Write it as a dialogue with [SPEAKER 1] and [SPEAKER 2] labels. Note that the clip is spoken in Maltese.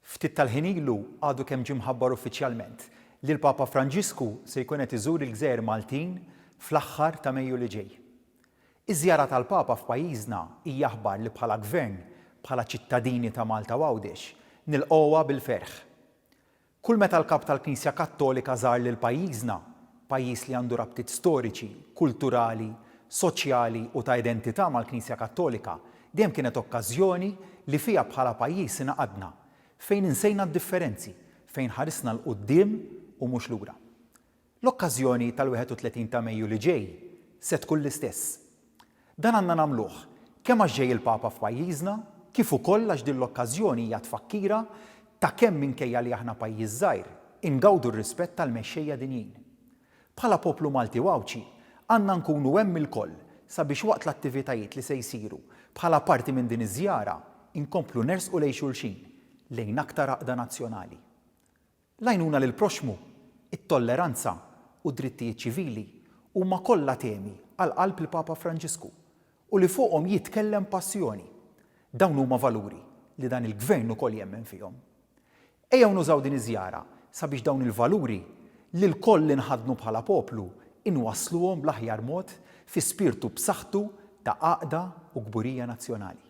[SPEAKER 1] Ftit tal-ħin ilu għadu kemm ġie mħabbar uffiċjalment li l-Papa Franġisku se jkun qed iżur il-Gżejjer Maltin fl-aħħar ta' Mejju li ġej. Iż-żjara tal-Papa f'pajjiżna hija aħbar li bħala Gvern, bħala ċittadini ta' Malta u Għawdex nilqgħuha bil-ferħ. Kull meta l-Kap tal-Knisja Kattolika żar lil pajjiżna, pajjiż li għandu rabtiet storiċi, kulturali, soċjali u ta' identità mal-Knisja Kattolika, dejjem kienet okkażjoni li fiha bħala pajjiż ingħaqadna fejn insejna d-differenzi, fejn ħarisna l-qudiem u mhux lura. L-okkażjoni tal-31 ta' Mejju li ġej se tkun l-istess. Dan għandna nagħmluh kemm għax ġej il-Papa f'pajjiżna, kif ukoll għax din l-okkażjoni hija tfakkira ta' kemm minkejja li aħna pajjiż żgħir ingawdu r-rispett tal-mexxejja dinjin. Bħala poplu Malti u Għawċi għandna nkunu hemm il-koll sabiex waqt l-attivitajiet li se jsiru bħala parti minn din iż-żjara inkomplu nersqu lejn xulxin lejn aktar għaqda nazzjonali. L-għajnuna lil proxmu, it-tolleranza u d-drittijiet ċivili huma kollha temi għal qalb il-Papa Franġisku u li fuqhom jitkellem passjoni. Dawn huma valuri li dan il-Gvern ukoll jemmen fihom. Ejjew nużaw din iż-żjara sabiex dawn il-valuri li l-koll inħadnu bħala poplu inwassluhom bl-aħjar mod fi spirtu b'saħħtu ta' għaqda u gburija nazzjonali.